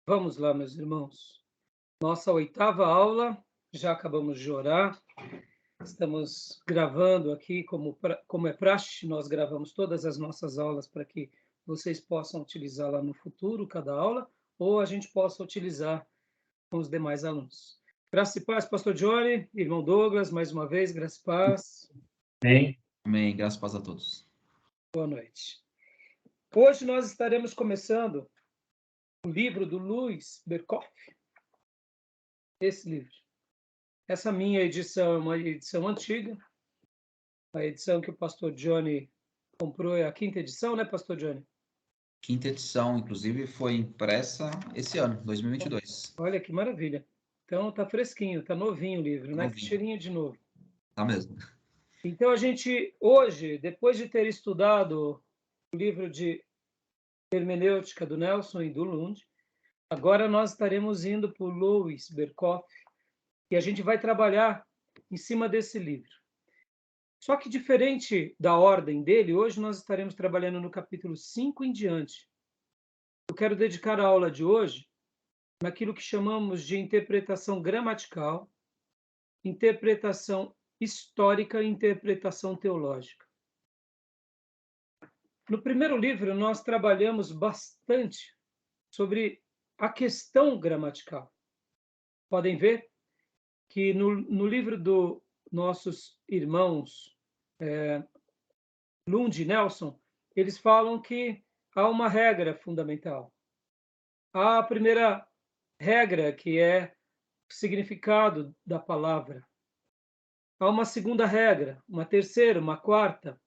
Vamos lá, meus irmãos. Nossa oitava aula, já acabamos de orar. Estamos gravando aqui, como é praxe, nós gravamos todas as nossas aulas para que vocês possam utilizá-la no futuro, cada aula, ou a gente possa utilizar com os demais alunos. Graça e paz, pastor Johnny, irmão Douglas, mais uma vez, graça e paz. Amém. Amém. Graças e paz a todos. Boa noite. Hoje nós estaremos começando o livro do Louis Berkhoff. Esse livro. Essa minha edição é uma edição antiga. A edição que o pastor Johnny comprou é a quinta edição, né, pastor Johnny? Quinta edição, inclusive, foi impressa esse ano, 2022. Olha que maravilha. Então tá fresquinho, tá novinho o livro, né? Que cheirinho de novo. Tá mesmo. Então a gente hoje, depois de ter estudado o livro de hermenêutica do Nelson e do Lund, agora nós estaremos indo para o Louis Berkhoff e a gente vai trabalhar em cima desse livro. Só que diferente da ordem dele, hoje nós estaremos trabalhando no capítulo 5 em diante. Eu quero dedicar a aula de hoje naquilo que chamamos de interpretação gramatical, interpretação histórica e interpretação teológica. No primeiro livro, nós trabalhamos bastante sobre a questão gramatical. Podem ver que no livro dos nossos irmãos Lund e Nelson, eles falam que há uma regra fundamental. Há a primeira regra, que é o significado da palavra. Há uma segunda regra, uma terceira, uma quarta,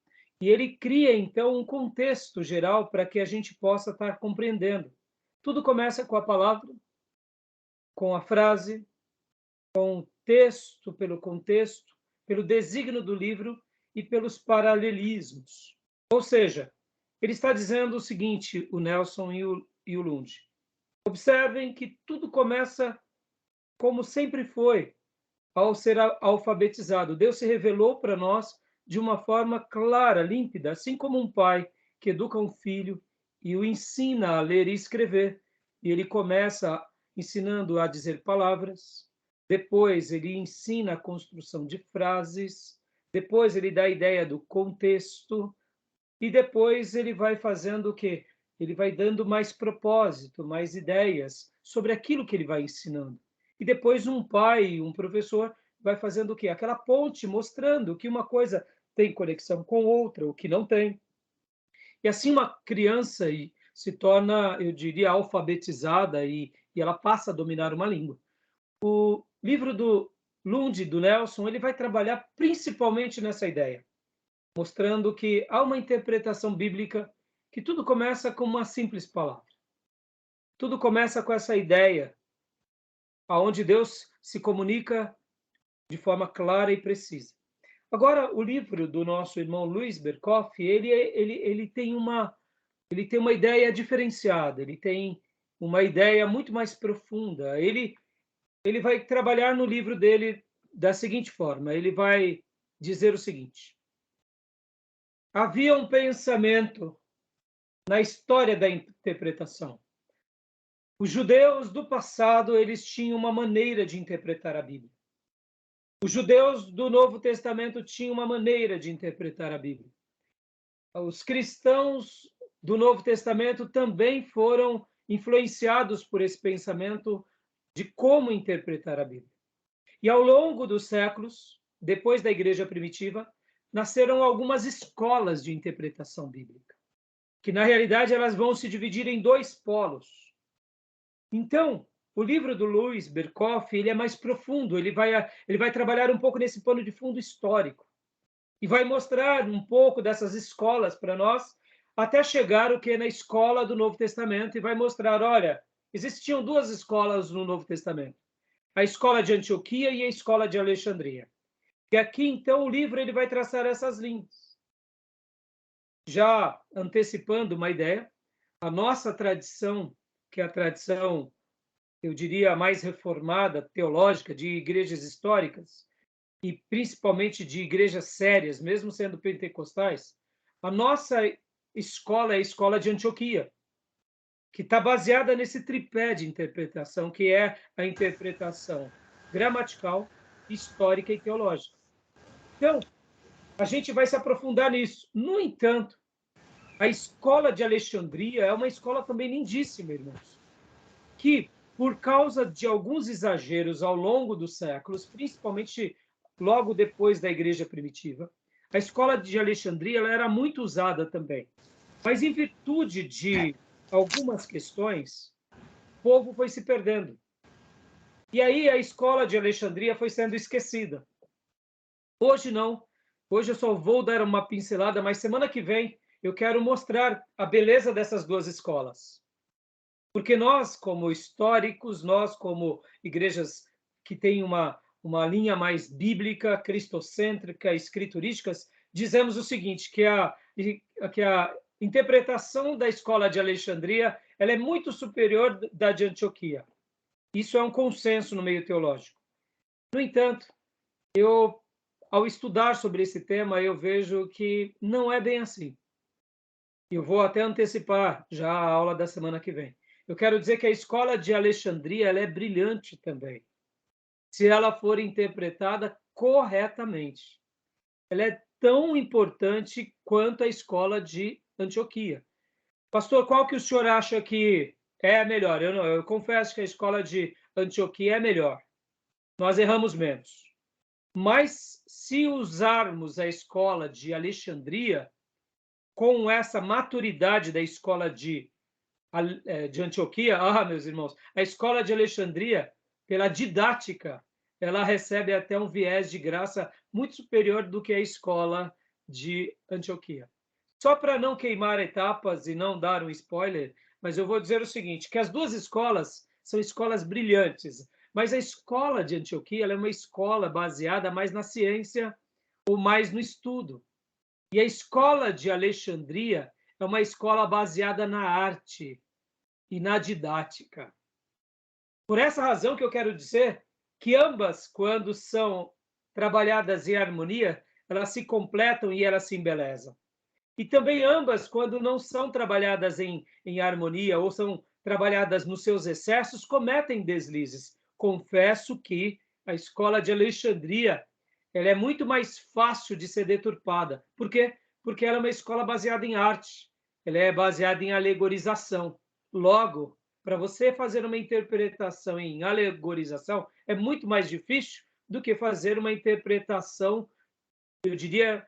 e ele cria, então, um contexto geral para que a gente possa estar compreendendo. Tudo começa com a palavra, com a frase, com o texto, pelo contexto, pelo desígnio do livro e pelos paralelismos. Ou seja, ele está dizendo o seguinte, o Nelson e o Lund. Observem que tudo começa como sempre foi, ao ser alfabetizado. Deus se revelou para nós de uma forma clara, límpida, assim como um pai que educa um filho e o ensina a ler e escrever. E ele começa ensinando a dizer palavras, depois ele ensina a construção de frases, depois ele dá a ideia do contexto, e depois ele vai fazendo o quê? Ele vai dando mais propósito, mais ideias sobre aquilo que ele vai ensinando. E depois um pai, um professor, vai fazendo o quê? Aquela ponte mostrando que uma coisa tem conexão com outra, o que não tem. E assim uma criança se torna, eu diria, alfabetizada e ela passa a dominar uma língua. O livro do Lund, do Nelson, ele vai trabalhar principalmente nessa ideia, mostrando que há uma interpretação bíblica que tudo começa com uma simples palavra. Tudo começa com essa ideia, aonde Deus se comunica de forma clara e precisa. Agora, o livro do nosso irmão Louis Berkhoff, ele tem uma ideia diferenciada, ele tem uma ideia muito mais profunda. Ele vai trabalhar no livro dele da seguinte forma, ele vai dizer o seguinte: havia um pensamento na história da interpretação. Os judeus do passado, eles tinham uma maneira de interpretar a Bíblia. Os judeus do Novo Testamento tinham uma maneira de interpretar a Bíblia. Os cristãos do Novo Testamento também foram influenciados por esse pensamento de como interpretar a Bíblia. E ao longo dos séculos, depois da igreja primitiva, nasceram algumas escolas de interpretação bíblica, que na realidade elas vão se dividir em dois polos. Então, o livro do Louis Berkhoff, ele é mais profundo, ele vai trabalhar um pouco nesse pano de fundo histórico e vai mostrar um pouco dessas escolas para nós, até chegar o que é na escola do Novo Testamento, e vai mostrar, olha, existiam duas escolas no Novo Testamento, a escola de Antioquia e a escola de Alexandria. E aqui, então, o livro ele vai traçar essas linhas. Já antecipando uma ideia, a nossa tradição, que é a tradição, eu diria, mais reformada, teológica, de igrejas históricas, e principalmente de igrejas sérias, mesmo sendo pentecostais, a nossa escola é a escola de Antioquia. que está baseada nesse tripé de interpretação, que é a interpretação gramatical, histórica e teológica. Então, a gente vai se aprofundar nisso. No entanto, a escola de Alexandria é uma escola também lindíssima, irmãos, que, por causa de alguns exageros ao longo dos séculos, principalmente logo depois da igreja primitiva, a escola de Alexandria ela era muito usada também. Mas, em virtude de algumas questões, o povo foi se perdendo. E aí a escola de Alexandria foi sendo esquecida. Hoje não. Hoje eu só vou dar uma pincelada, mas semana que vem eu quero mostrar a beleza dessas duas escolas. Porque nós, como históricos, nós, como igrejas que têm uma linha mais bíblica, cristocêntrica, escriturísticas, dizemos o seguinte, que a interpretação da escola de Alexandria ela é muito superior da de Antioquia. Isso é um consenso no meio teológico. No entanto, ao estudar sobre esse tema, eu vejo que não é bem assim. Eu vou até antecipar já a aula da semana que vem. Eu quero dizer que a escola de Alexandria ela é brilhante também, se ela for interpretada corretamente. Ela é tão importante quanto a escola de Antioquia. Pastor, qual que o senhor acha que é a melhor? Eu confesso que a escola de Antioquia é melhor. Nós erramos menos. Mas se usarmos a escola de Alexandria com essa maturidade da escola de Antioquia, meus irmãos, a escola de Alexandria, pela didática, ela recebe até um viés de graça muito superior do que a escola de Antioquia. Só para não queimar etapas e não dar um spoiler, mas eu vou dizer o seguinte, que as duas escolas são escolas brilhantes, mas a escola de Antioquia ela é uma escola baseada mais na ciência ou mais no estudo. E a escola de Alexandria é uma escola baseada na arte e na didática. Por essa razão que eu quero dizer que ambas, quando são trabalhadas em harmonia, elas se completam e elas se embelezam. E também ambas, quando não são trabalhadas em harmonia ou são trabalhadas nos seus excessos, cometem deslizes. Confesso que a escola de Alexandria ela é muito mais fácil de ser deturpada. Por quê? Porque ela é uma escola baseada em arte, ela é baseada em alegorização. Logo, para você fazer uma interpretação em alegorização, é muito mais difícil do que fazer uma interpretação, eu diria,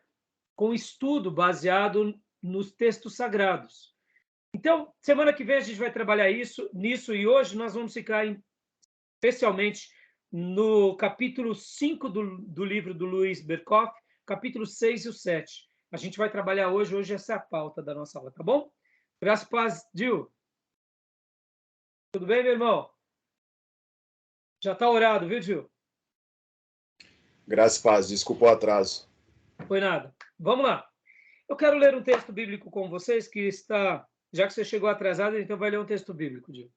com estudo baseado nos textos sagrados. Então, semana que vem a gente vai trabalhar nisso, e hoje nós vamos ficar especialmente no capítulo 5 do livro do Luiz Berkoff, capítulo 6 e o 7. A gente vai trabalhar hoje essa é a pauta da nossa aula, tá bom? Graças a paz, Gil. Tudo bem, meu irmão? Já está orado, viu, Gil? Graças a paz, desculpa o atraso. Foi nada. Vamos lá. Eu quero ler um texto bíblico com vocês que está... Já que você chegou atrasado, então vai ler um texto bíblico, Gil.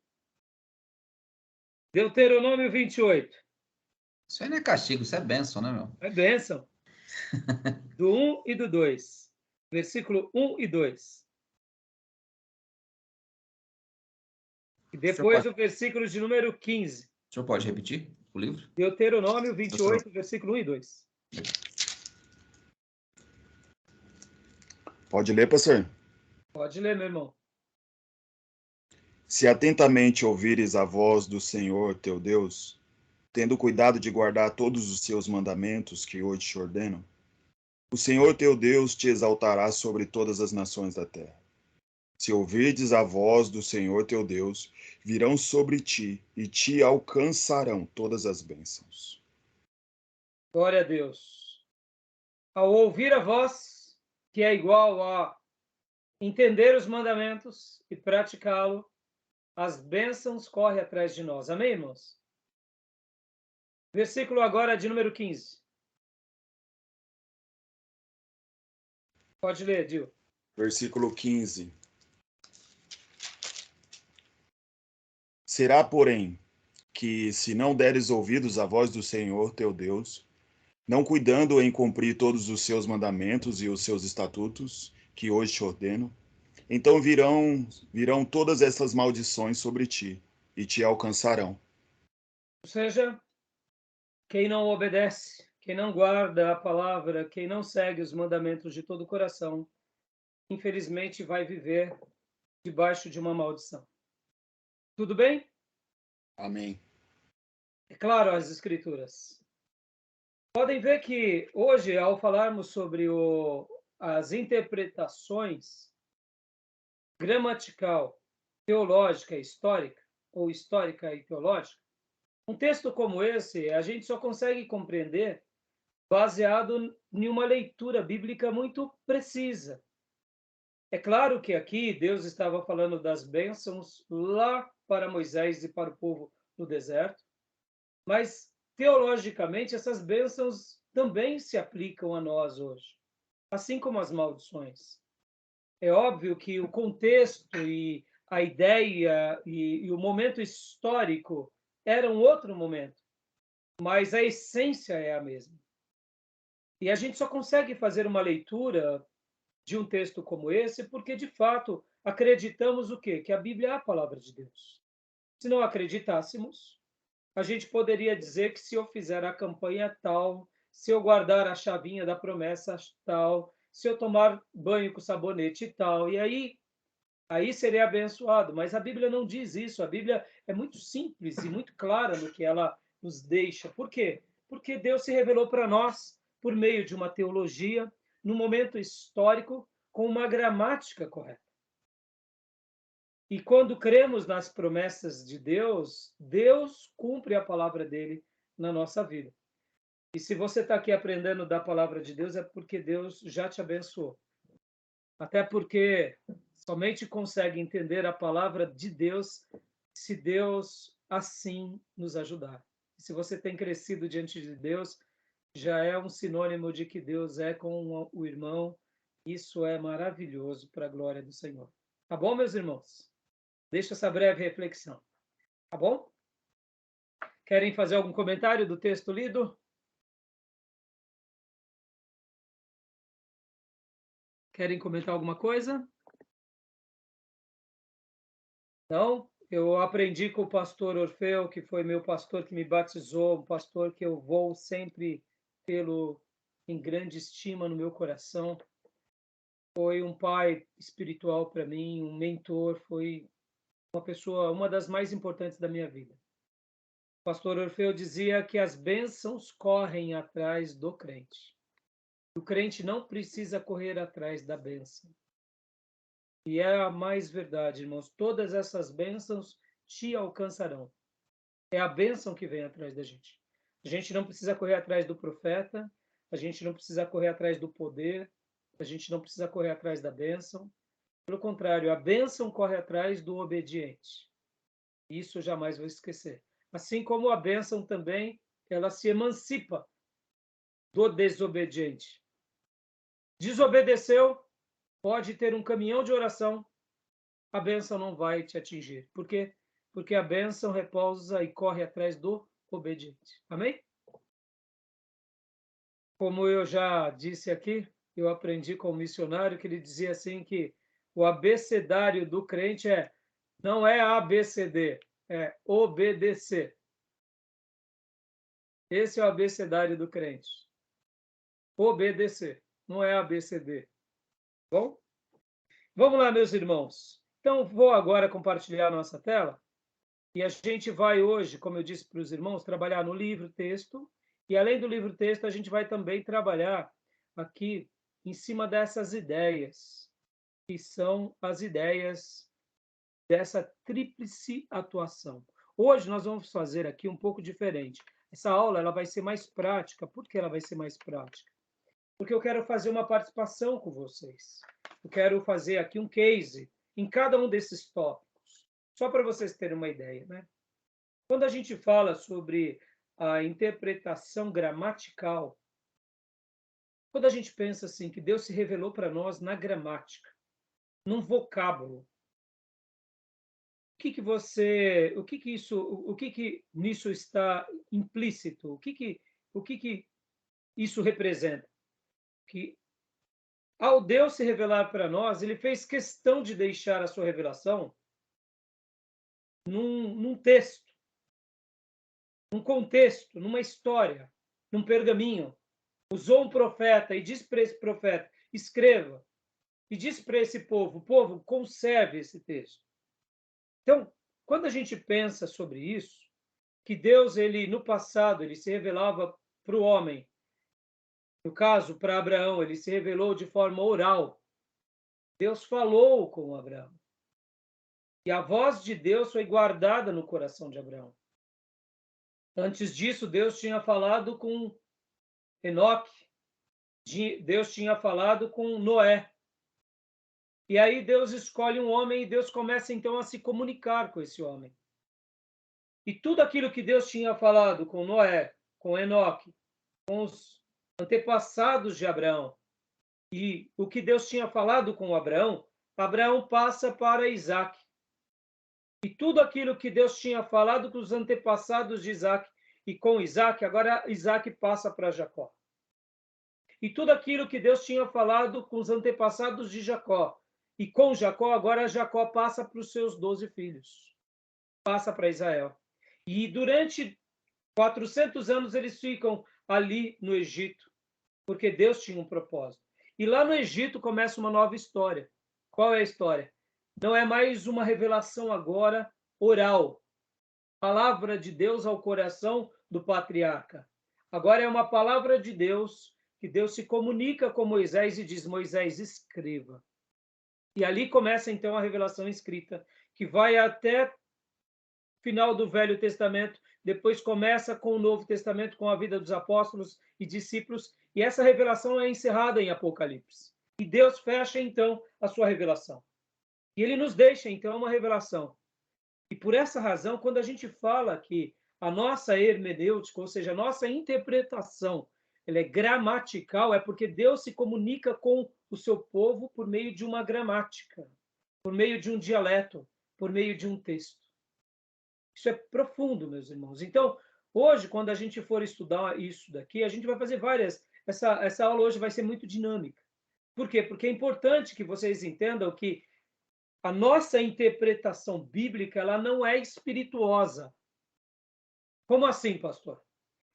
Deuteronômio 28. Isso aí não é castigo, isso é bênção, né, meu? É bênção. Do 1 e do 2. Versículo 1 e 2. E depois o versículo de número 15. O senhor pode repetir o livro? Deuteronômio 28, versículo 1 e 2. Pode ler, pastor? Pode ler, meu irmão. Se atentamente ouvires a voz do Senhor teu Deus, tendo cuidado de guardar todos os seus mandamentos que hoje te ordeno, o Senhor teu Deus te exaltará sobre todas as nações da terra. Se ouvirdes a voz do Senhor teu Deus, virão sobre ti e te alcançarão todas as bênçãos. Glória a Deus. Ao ouvir a voz, que é igual a entender os mandamentos e praticá-lo, as bênçãos correm atrás de nós. Amém, irmãos? Versículo agora de número 15. Pode ler, Dil. Versículo 15. Será, porém, que se não deres ouvidos à voz do Senhor teu Deus, não cuidando em cumprir todos os seus mandamentos e os seus estatutos, que hoje te ordeno, Então virão todas essas maldições sobre ti, e te alcançarão. Ou seja, quem não obedece, quem não guarda a palavra, quem não segue os mandamentos de todo o coração, infelizmente vai viver debaixo de uma maldição. Tudo bem? Amém. É claro, as Escrituras. Podem ver que hoje, ao falarmos sobre as interpretações gramatical, teológica e histórica, ou histórica e teológica, um texto como esse a gente só consegue compreender baseado em uma leitura bíblica muito precisa. É claro que aqui Deus estava falando das bênçãos lá para Moisés e para o povo no deserto, mas teologicamente essas bênçãos também se aplicam a nós hoje, assim como as maldições. É óbvio que o contexto e a ideia e o momento histórico era um outro momento, mas a essência é a mesma. E a gente só consegue fazer uma leitura de um texto como esse porque, de fato, acreditamos o quê? Que a Bíblia é a palavra de Deus. Se não acreditássemos, a gente poderia dizer que se eu fizer a campanha tal, se eu guardar a chavinha da promessa tal, se eu tomar banho com sabonete tal, e aí seria abençoado. Mas a Bíblia não diz isso. A Bíblia é muito simples e muito clara no que ela nos deixa. Por quê? Porque Deus se revelou para nós por meio de uma teologia, num momento histórico, com uma gramática correta. E quando cremos nas promessas de Deus, Deus cumpre a palavra dele na nossa vida. E se você está aqui aprendendo da palavra de Deus, é porque Deus já te abençoou. Até porque somente consegue entender a palavra de Deus se Deus assim nos ajudar. Se você tem crescido diante de Deus, já é um sinônimo de que Deus é com o irmão. Isso é maravilhoso para a glória do Senhor. Tá bom, meus irmãos? Deixa essa breve reflexão. Tá bom? Querem fazer algum comentário do texto lido? Querem comentar alguma coisa? Não? Eu aprendi com o pastor Orfeu, que foi meu pastor que me batizou, um pastor que eu vou sempre tê-lo em grande estima no meu coração. Foi um pai espiritual para mim, um mentor, foi uma pessoa, uma das mais importantes da minha vida. O pastor Orfeu dizia que as bênçãos correm atrás do crente. O crente não precisa correr atrás da bênção. E é a mais verdade, irmãos. Todas essas bênçãos te alcançarão. É a bênção que vem atrás da gente. A gente não precisa correr atrás do profeta, a gente não precisa correr atrás do poder, a gente não precisa correr atrás da bênção. Pelo contrário, a bênção corre atrás do obediente. Isso eu jamais vou esquecer. Assim como a bênção também, ela se emancipa do desobediente. Desobedeceu, pode ter um caminhão de oração, a bênção não vai te atingir. Por quê? Porque a bênção repousa e corre atrás do obediente. Amém? Como eu já disse aqui, eu aprendi com um missionário que ele dizia assim que o abecedário do crente não é ABCD, é obedecer. Esse é o abecedário do crente. Obedecer, não é ABCD. Bom? Vamos lá, meus irmãos. Então, vou agora compartilhar a nossa tela. E a gente vai hoje, como eu disse para os irmãos, trabalhar no livro-texto. E além do livro-texto, a gente vai também trabalhar aqui em cima dessas ideias, que são as ideias dessa tríplice atuação. Hoje nós vamos fazer aqui um pouco diferente. Essa aula ela vai ser mais prática. Por que ela vai ser mais prática? Porque eu quero fazer uma participação com vocês. Eu quero fazer aqui um case em cada um desses tópicos, só para vocês terem uma ideia, né? Quando a gente fala sobre a interpretação gramatical, quando a gente pensa assim que Deus se revelou para nós na gramática, num vocábulo, o que que nisso está implícito? O que que isso representa? Que ao Deus se revelar para nós, ele fez questão de deixar a sua revelação num texto, num contexto, numa história, num pergaminho. Usou um profeta e disse para esse profeta, escreva. E disse para esse povo, conserve esse texto. Então, quando a gente pensa sobre isso, que Deus, ele no passado, ele se revelava para o homem. No caso, para Abraão, ele se revelou de forma oral. Deus falou com Abraão. E a voz de Deus foi guardada no coração de Abraão. Antes disso, Deus tinha falado com Enoque. Deus tinha falado com Noé. E aí Deus escolhe um homem e Deus começa então a se comunicar com esse homem. E tudo aquilo que Deus tinha falado com Noé, com Enoque, com os antepassados de Abraão, e o que Deus tinha falado com Abraão, Abraão passa para Isaac. E tudo aquilo que Deus tinha falado com os antepassados de Isaac e com Isaac, agora Isaac passa para Jacó. E tudo aquilo que Deus tinha falado com os antepassados de Jacó e com Jacó, agora Jacó passa para os seus 12 filhos. Passa para Israel. E durante 400 anos eles ficam ali no Egito, porque Deus tinha um propósito. E lá no Egito começa uma nova história. Qual é a história? Não é mais uma revelação agora oral. Palavra de Deus ao coração do patriarca. Agora é uma palavra de Deus, que Deus se comunica com Moisés e diz, Moisés, escreva. E ali começa então a revelação escrita, que vai até final do Velho Testamento, depois começa com o Novo Testamento, com a vida dos apóstolos e discípulos, e essa revelação é encerrada em Apocalipse. E Deus fecha então a sua revelação. E ele nos deixa então uma revelação. E por essa razão, quando a gente fala que a nossa hermenêutica, ou seja, a nossa interpretação, ela é gramatical, é porque Deus se comunica com o seu povo por meio de uma gramática, por meio de um dialeto, por meio de um texto. Isso é profundo, meus irmãos. Então, hoje, quando a gente for estudar isso daqui, a gente vai fazer várias... Essa aula hoje vai ser muito dinâmica. Por quê? Porque é importante que vocês entendam que a nossa interpretação bíblica, ela não é espirituosa. Como assim, pastor?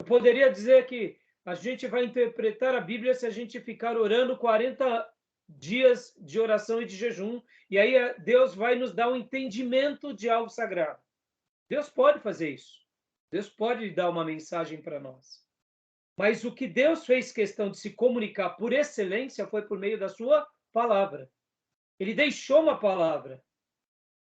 Eu poderia dizer que a gente vai interpretar a Bíblia se a gente ficar orando 40 dias de oração e de jejum, e aí Deus vai nos dar um entendimento de algo sagrado. Deus pode fazer isso. Deus pode dar uma mensagem para nós. Mas o que Deus fez questão de se comunicar por excelência foi por meio da sua palavra. Ele deixou uma palavra.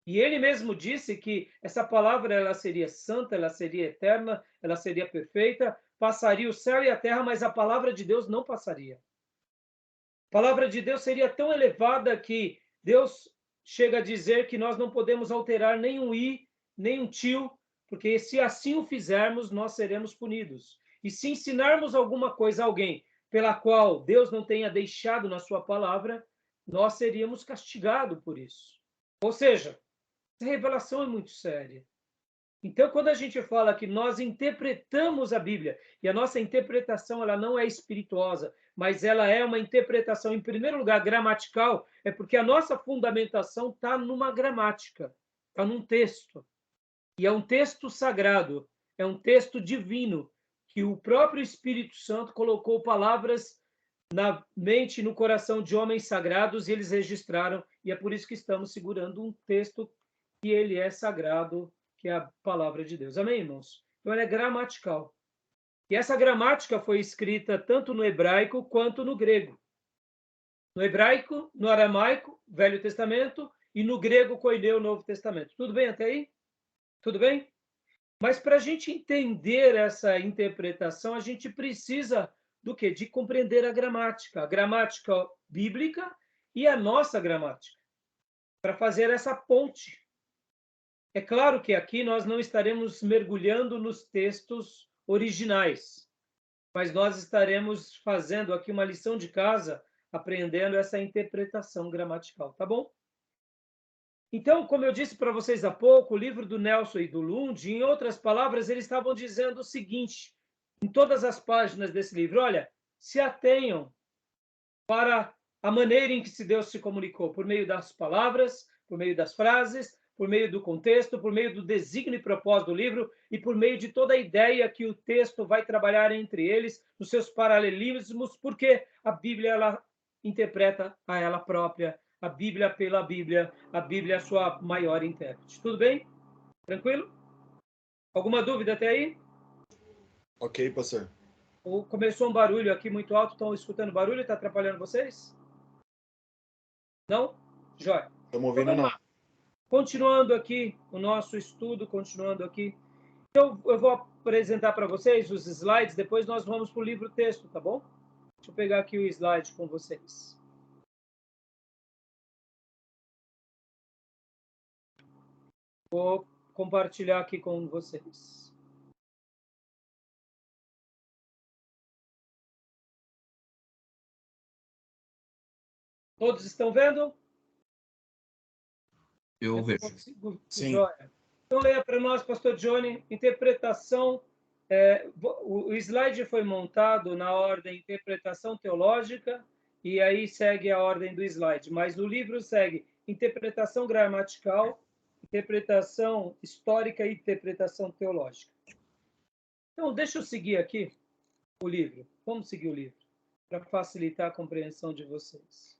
E ele mesmo disse que essa palavra ela seria santa, ela seria eterna, ela seria perfeita, passaria o céu e a terra, mas a palavra de Deus não passaria. A palavra de Deus seria tão elevada que Deus chega a dizer que nós não podemos alterar nem um i, nem um tio, porque se assim o fizermos, nós seremos punidos. E se ensinarmos alguma coisa a alguém pela qual Deus não tenha deixado na sua palavra, nós seríamos castigados por isso. Ou seja, essa revelação é muito séria. Então, quando a gente fala que nós interpretamos a Bíblia, e a nossa interpretação ela não é espirituosa, mas ela é uma interpretação, em primeiro lugar, gramatical, é porque a nossa fundamentação está numa gramática, está num texto. E é um texto sagrado, é um texto divino, que o próprio Espírito Santo colocou palavras na mente e no coração de homens sagrados, e eles registraram, e é por isso que estamos segurando um texto que ele é sagrado, que é a palavra de Deus. Amém, irmãos? Então, ela é gramatical. E essa gramática foi escrita tanto no hebraico quanto no grego. No hebraico, no aramaico, Velho Testamento, e no grego, koineu, Novo Testamento. Tudo bem até aí? Tudo bem? Mas para a gente entender essa interpretação, a gente precisa do quê? De compreender a gramática bíblica e a nossa gramática, para fazer essa ponte. É claro que aqui nós não estaremos mergulhando nos textos originais, mas nós estaremos fazendo aqui uma lição de casa, aprendendo essa interpretação gramatical, tá bom? Então, como eu disse para vocês há pouco, o livro do Nelson e do Lund, em outras palavras, eles estavam dizendo o seguinte, em todas as páginas desse livro, olha, se atenham para a maneira em que Deus se comunicou, por meio das palavras, por meio das frases, por meio do contexto, por meio do desígnio e propósito do livro e por meio de toda a ideia que o texto vai trabalhar entre eles, nos seus paralelismos, porque a Bíblia ela interpreta a ela própria, a Bíblia pela Bíblia, a Bíblia é a sua maior intérprete. Tudo bem? Tranquilo? Alguma dúvida até aí? Ok, pastor. Começou um barulho aqui muito alto, estão escutando barulho? Está atrapalhando vocês? Não? Jóia. Estamos Então ouvindo, vamos não. lá. Continuando aqui o nosso estudo, continuando aqui. Então, eu vou apresentar para vocês os slides, depois nós vamos para o livro texto, tá bom? Deixa eu pegar aqui o slide com vocês. Vou compartilhar aqui com vocês. Todos estão vendo? Eu vejo. Sim. Joia. Então, leia para nós, pastor Johnny, interpretação. O slide foi montado na ordem interpretação teológica, e aí segue a ordem do slide, mas no livro segue interpretação gramatical, interpretação histórica e interpretação teológica. Então, deixa eu seguir aqui o livro. Vamos seguir o livro, para facilitar a compreensão de vocês.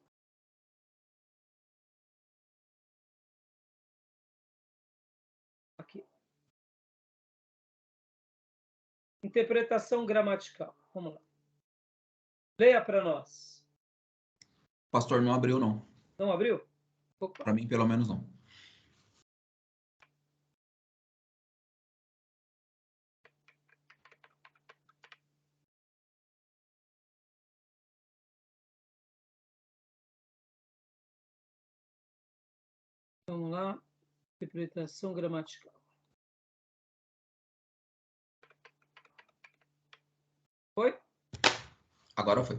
Aqui. Interpretação gramatical. Vamos lá. Leia para nós. Pastor, não abriu, não. Não abriu? Para mim, pelo menos, não. Vamos lá. Interpretação gramatical. Foi? Agora foi.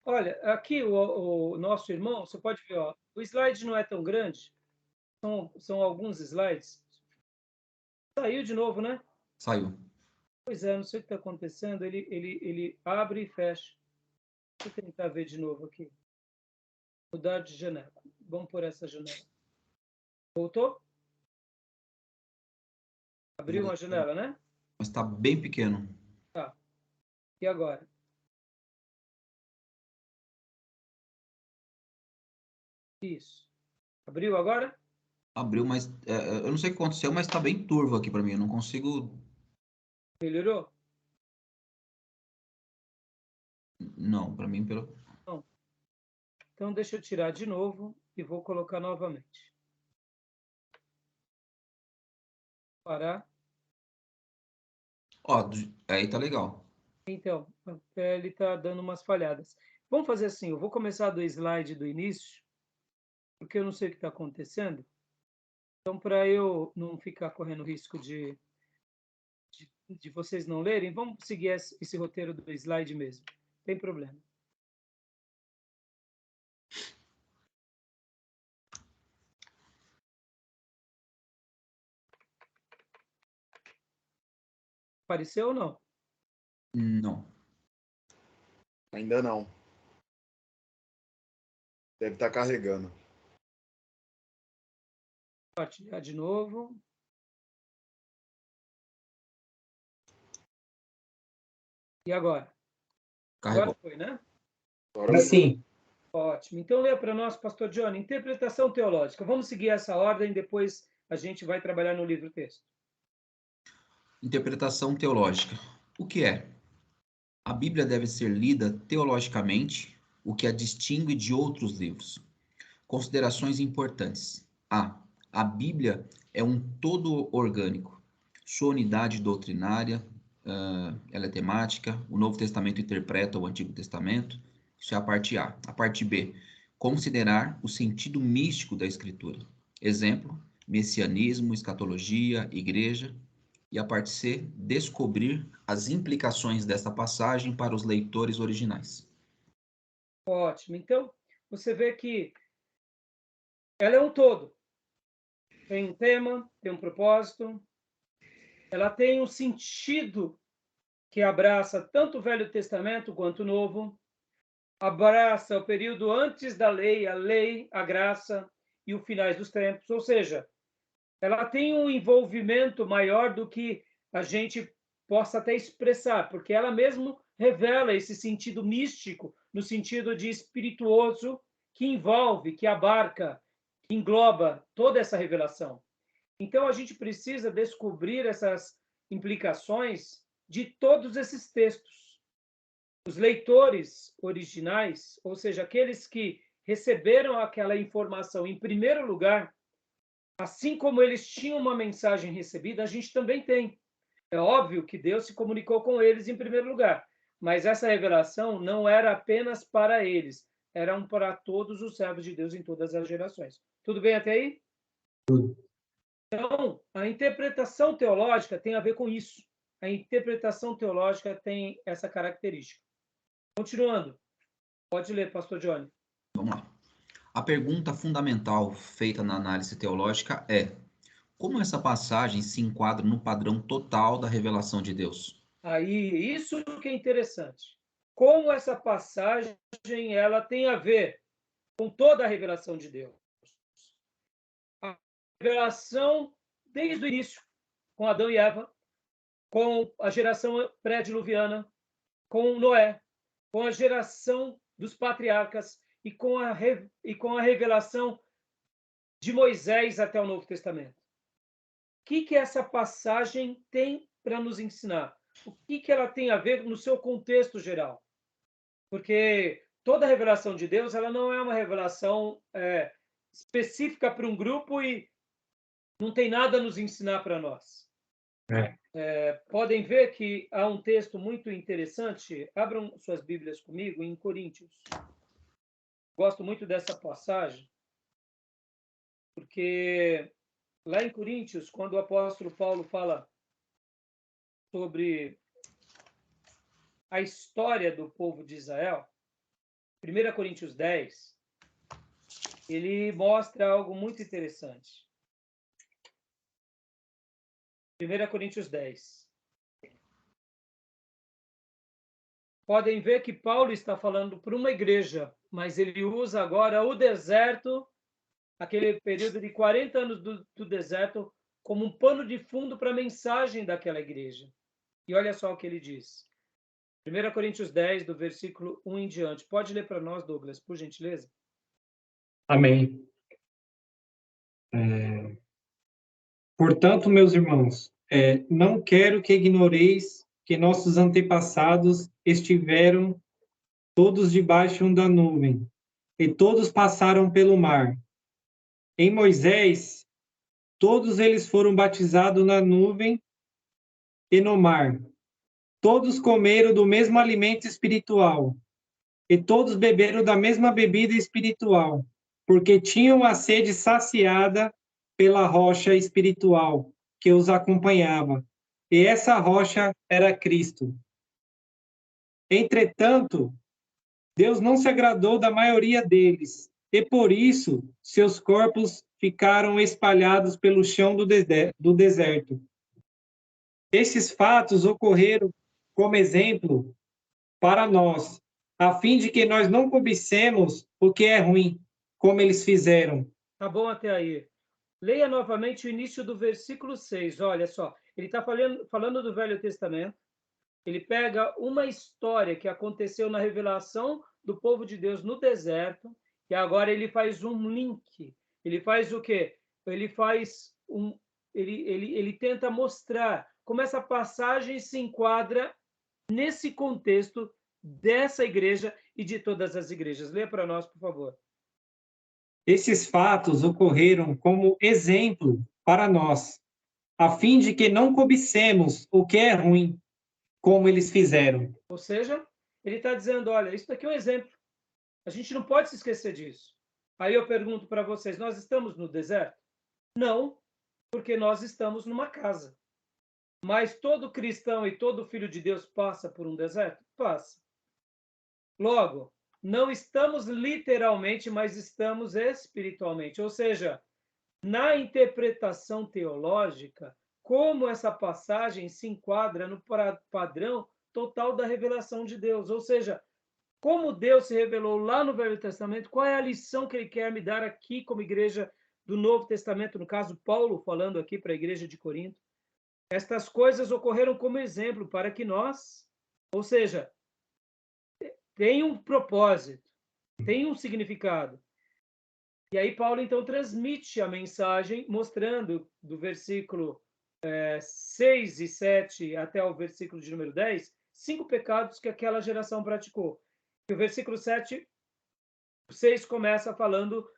Olha, aqui o nosso irmão, você pode ver, ó, o slide não é tão grande, são alguns slides. Saiu de novo, né? Saiu. Pois é, não sei o que está acontecendo, ele abre e fecha. Deixa eu tentar ver de novo aqui. Mudar de janela. Vamos por essa janela. Voltou? Abriu uma janela, né? Mas está bem pequeno. Tá. E agora? Isso. Abriu agora? Abriu, mas eu não sei o que aconteceu, mas está bem turvo aqui para mim. Eu não consigo. Melhorou? Não, para mim, pelo. Não. Então, deixa eu tirar de novo e vou colocar novamente. Parar. Ó, aí tá legal. Então, ele está dando umas falhadas. Vamos fazer assim, eu vou começar do slide do início, porque eu não sei o que está acontecendo. Então, para eu não ficar correndo risco de vocês não lerem, vamos seguir esse roteiro do slide mesmo. Não tem problema. Apareceu ou não? Não. Ainda não. Deve estar carregando. Compartilhar de novo. E agora? Carregou. Agora foi, né? Agora sim. Ótimo. Então, lê para nós, pastor Johnny, interpretação teológica. Vamos seguir essa ordem, depois a gente vai trabalhar no livro texto. Interpretação teológica. O que é? A Bíblia deve ser lida teologicamente, o que a distingue de outros livros. Considerações importantes. A. A Bíblia é um todo orgânico. Sua unidade doutrinária, ela é temática. O Novo Testamento interpreta o Antigo Testamento. Isso é a parte A. A parte B. Considerar o sentido místico da Escritura. Exemplo, messianismo, escatologia, igreja. E a parte C, descobrir as implicações dessa passagem para os leitores originais. Ótimo. Então, você vê que ela é um todo. Tem um tema, tem um propósito, ela tem um sentido que abraça tanto o Velho Testamento quanto o Novo. abraça o período antes da lei, a graça e os finais dos tempos, ou seja, ela tem um envolvimento maior do que a gente possa até expressar, porque ela mesmo revela esse sentido místico, no sentido de espirituoso, que envolve, que abarca, que engloba toda essa revelação. Então, a gente precisa descobrir essas implicações de todos esses textos. Os leitores originais, ou seja, aqueles que receberam aquela informação em primeiro lugar, assim como eles tinham uma mensagem recebida, a gente também tem. É óbvio que Deus se comunicou com eles em primeiro lugar, mas essa revelação não era apenas para eles, era para todos os servos de Deus em todas as gerações. Tudo bem até aí? Tudo. Então, a interpretação teológica tem a ver com isso. A interpretação teológica tem essa característica. Continuando. Pode ler, pastor Johnny. Vamos lá. A pergunta fundamental feita na análise teológica é: como essa passagem se enquadra no padrão total da revelação de Deus? Aí, isso que é interessante. Como essa passagem ela tem a ver com toda a revelação de Deus. A revelação desde o início, com Adão e Eva, com a geração pré-diluviana, com Noé, com a geração dos patriarcas e com a revelação de Moisés até o Novo Testamento. O que essa passagem tem para nos ensinar? O que ela tem a ver no seu contexto geral? Porque toda a revelação de Deus ela não é uma revelação específica para um grupo e não tem nada a nos ensinar para nós. Podem ver que há um texto muito interessante. Abram suas Bíblias comigo em Coríntios. Gosto muito dessa passagem, porque lá em Coríntios, quando o apóstolo Paulo fala sobre a história do povo de Israel, 1 Coríntios 10, ele mostra algo muito interessante. 1 Coríntios 10. Podem ver que Paulo está falando para uma igreja, mas ele usa agora o deserto, aquele período de 40 anos do deserto, como um pano de fundo para a mensagem daquela igreja. E olha só o que ele diz. 1 Coríntios 10, do versículo 1 em diante. Pode ler para nós, Douglas, por gentileza? Amém. Portanto, meus irmãos, não quero que ignoreis que nossos antepassados estiveram todos debaixo da nuvem, e todos passaram pelo mar. Em Moisés, todos eles foram batizados na nuvem e no mar. Todos comeram do mesmo alimento espiritual, e todos beberam da mesma bebida espiritual, porque tinham a sede saciada pela rocha espiritual que os acompanhava, e essa rocha era Cristo. Entretanto, Deus não se agradou da maioria deles, e por isso seus corpos ficaram espalhados pelo chão do deserto. Esses fatos ocorreram como exemplo para nós, a fim de que nós não cobicemos o que é ruim, como eles fizeram. Tá bom até aí. Leia novamente o início do versículo 6. Olha só, ele está falando do Velho Testamento. Ele pega uma história que aconteceu na revelação do povo de Deus no deserto, e agora ele faz um link. Ele faz o quê? Ele tenta mostrar como essa passagem se enquadra nesse contexto dessa igreja e de todas as igrejas. Lê para nós, por favor. Esses fatos ocorreram como exemplo para nós, a fim de que não cobicemos o que é ruim, como eles fizeram. Ou seja, ele está dizendo, olha, isso daqui é um exemplo. A gente não pode se esquecer disso. Aí eu pergunto para vocês, nós estamos no deserto? Não, porque nós estamos numa casa. Mas todo cristão e todo filho de Deus passa por um deserto? Passa. Logo, não estamos literalmente, mas estamos espiritualmente. Ou seja, na interpretação teológica, como essa passagem se enquadra no padrão total da revelação de Deus. Ou seja, como Deus se revelou lá no Velho Testamento, qual é a lição que ele quer me dar aqui como igreja do Novo Testamento, no caso, Paulo falando aqui para a igreja de Corinto. Estas coisas ocorreram como exemplo para que nós, ou seja, tem um propósito, tem um significado. E aí Paulo, então, transmite a mensagem, mostrando do versículo 6 e 7 até o versículo de número 10, 5 pecados que aquela geração praticou. E o versículo 7, 6 começa falando,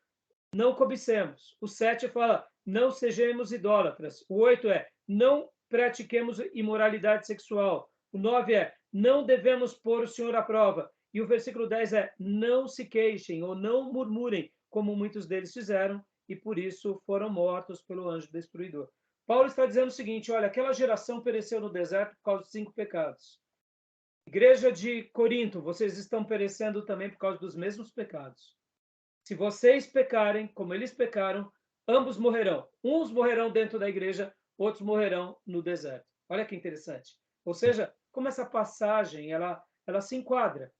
não cobicemos. O 7 fala, não sejamos idólatras. O 8 é, não pratiquemos imoralidade sexual. O 9 é, não devemos pôr o Senhor à prova. E o versículo 10 é, não se queixem ou não murmurem, como muitos deles fizeram, e por isso foram mortos pelo anjo destruidor. Paulo está dizendo o seguinte, olha, aquela geração pereceu no deserto por causa de 5 pecados. Igreja de Corinto, vocês estão perecendo também por causa dos mesmos pecados. Se vocês pecarem, como eles pecaram, ambos morrerão. Uns morrerão dentro da igreja, outros morrerão no deserto. Olha que interessante. Ou seja, como essa passagem ela se enquadra.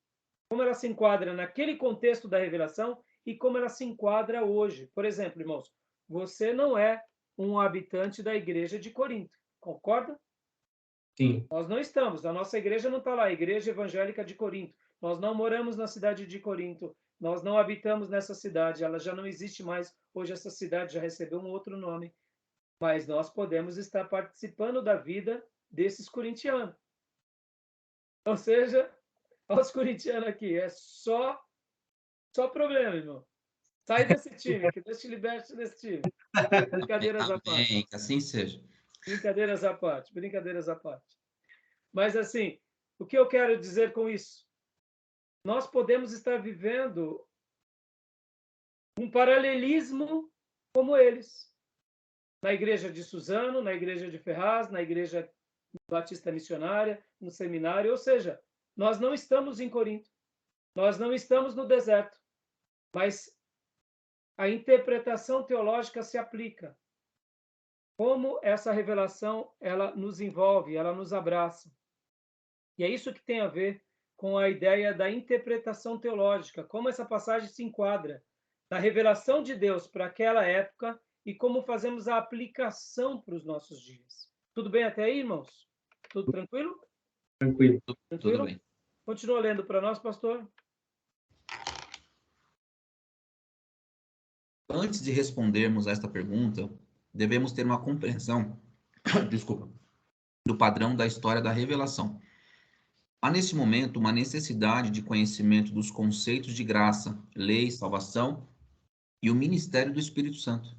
Como ela se enquadra naquele contexto da revelação e como ela se enquadra hoje. Por exemplo, irmãos, você não é um habitante da igreja de Corinto. Concorda? Sim. Nós não estamos. A nossa igreja não está lá. A Igreja Evangélica de Corinto. Nós não moramos na cidade de Corinto. Nós não habitamos nessa cidade. Ela já não existe mais. Hoje essa cidade já recebeu um outro nome. Mas nós podemos estar participando da vida desses corintianos. Ou seja, os corintianos aqui, é só problema, irmão. Sai desse time, que Deus te liberte desse time. Brincadeiras à parte. Amém, que assim seja. Brincadeiras à parte, brincadeiras à parte. Mas, assim, o que eu quero dizer com isso? Nós podemos estar vivendo um paralelismo como eles. Na igreja de Suzano, na igreja de Ferraz, na igreja batista missionária, no seminário. Ou seja, nós não estamos em Corinto. Nós não estamos no deserto. Mas a interpretação teológica se aplica. Como essa revelação ela nos envolve, ela nos abraça. E é isso que tem a ver com a ideia da interpretação teológica, como essa passagem se enquadra na revelação de Deus para aquela época e como fazemos a aplicação para os nossos dias. Tudo bem até aí, irmãos? Tudo tranquilo? Tranquilo. Tranquilo? Tudo bem. Continua lendo para nós, pastor. Antes de respondermos a esta pergunta, devemos ter uma compreensão, desculpa, do padrão da história da revelação. Há nesse momento uma necessidade de conhecimento dos conceitos de graça, lei, salvação e o ministério do Espírito Santo.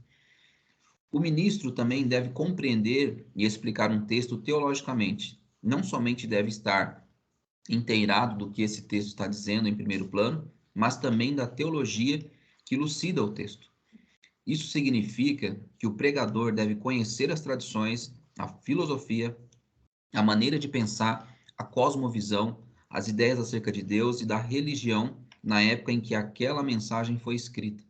O ministro também deve compreender e explicar um texto teologicamente. Não somente deve estar inteirado do que esse texto está dizendo em primeiro plano, mas também da teologia que elucida o texto. Isso significa que o pregador deve conhecer as tradições, a filosofia, a maneira de pensar, a cosmovisão, as ideias acerca de Deus e da religião na época em que aquela mensagem foi escrita.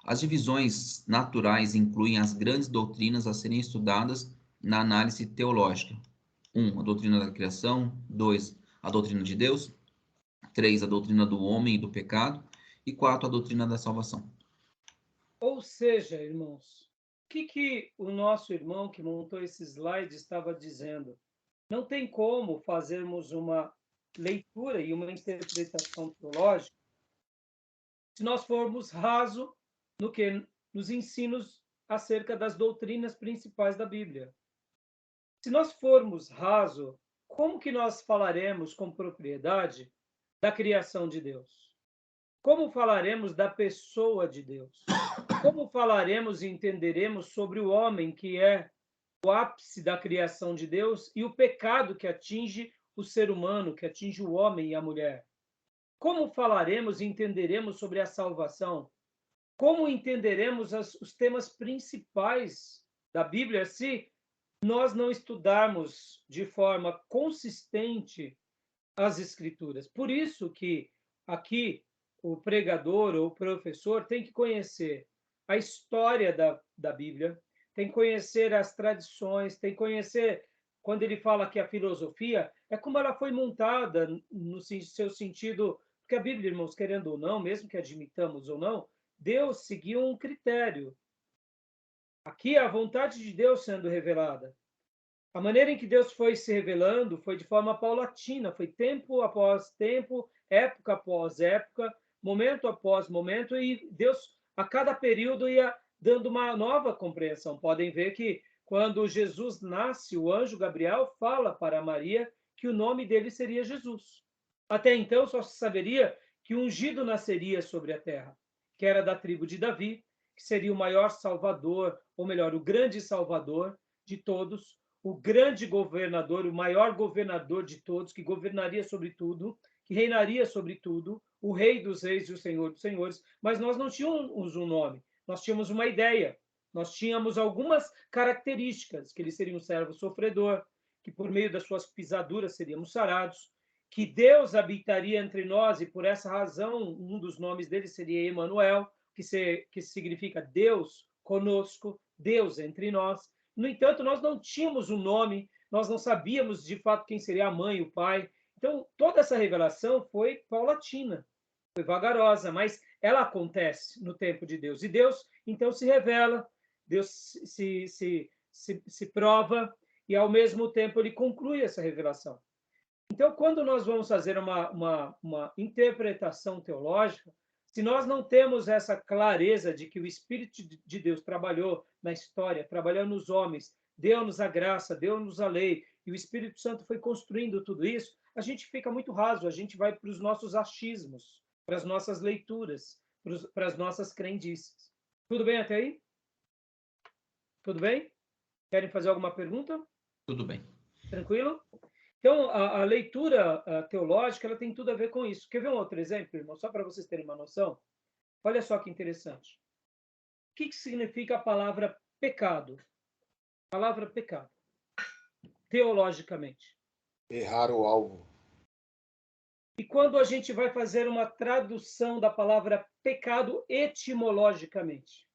As divisões naturais incluem as grandes doutrinas a serem estudadas na análise teológica. 1. A doutrina da criação. 2. A doutrina de Deus. 3. A doutrina do homem e do pecado. E 4. A doutrina da salvação. Ou seja, irmãos, o que o nosso irmão que montou esse slide estava dizendo? Não tem como fazermos uma leitura e uma interpretação teológica se nós formos raso no que nos ensinos acerca das doutrinas principais da Bíblia. Se nós formos raso, como que nós falaremos com propriedade da criação de Deus? Como falaremos da pessoa de Deus? Como falaremos e entenderemos sobre o homem que é o ápice da criação de Deus e o pecado que atinge o ser humano, que atinge o homem e a mulher? Como falaremos e entenderemos sobre a salvação? Como entenderemos os temas principais da Bíblia se nós não estudarmos de forma consistente as Escrituras? Por isso que aqui o pregador ou o professor tem que conhecer a história da Bíblia, tem que conhecer as tradições, tem que conhecer, quando ele fala que a filosofia é como ela foi montada no seu sentido, porque Porque a Bíblia, irmãos, querendo ou não, mesmo que admitamos ou não, Deus seguiu um critério. Aqui é a vontade de Deus sendo revelada. A maneira em que Deus foi se revelando foi de forma paulatina, foi tempo após tempo, época após época, momento após momento, e Deus, a cada período, ia dando uma nova compreensão. Podem ver que, quando Jesus nasce, o anjo Gabriel fala para Maria que o nome dele seria Jesus. Até então, só se saberia que um ungido nasceria sobre a terra, que era da tribo de Davi, que seria o maior salvador, ou melhor, o grande salvador de todos, o grande governador, o maior governador de todos, que governaria sobre tudo, que reinaria sobre tudo, o rei dos reis e o senhor dos senhores, mas nós não tínhamos um nome, nós tínhamos uma ideia, nós tínhamos algumas características, que ele seria um servo sofredor, que por meio das suas pisaduras seríamos sarados, que Deus habitaria entre nós, e por essa razão um dos nomes dele seria Emanuel, que significa Deus conosco, Deus entre nós. No entanto, nós não tínhamos um nome, nós não sabíamos de fato quem seria a mãe e o pai. Então, toda essa revelação foi paulatina, foi vagarosa, mas ela acontece no tempo de Deus. E Deus, então, se revela, Deus se prova, e, ao mesmo tempo, ele conclui essa revelação. Então, quando nós vamos fazer uma interpretação teológica, se nós não temos essa clareza de que o Espírito de Deus trabalhou na história, trabalhou nos homens, deu-nos a graça, deu-nos a lei, e o Espírito Santo foi construindo tudo isso, a gente fica muito raso, a gente vai para os nossos achismos, para as nossas leituras, para as nossas crendices. Tudo bem até aí? Tudo bem? Querem fazer alguma pergunta? Tudo bem. Tranquilo? Então, a leitura teológica ela tem tudo a ver com isso. Quer ver um outro exemplo, irmão? Só para vocês terem uma noção. Olha só que interessante. O que significa a palavra pecado? Palavra pecado. Teologicamente. Errar o alvo. E quando a gente vai fazer uma tradução da palavra pecado etimologicamente?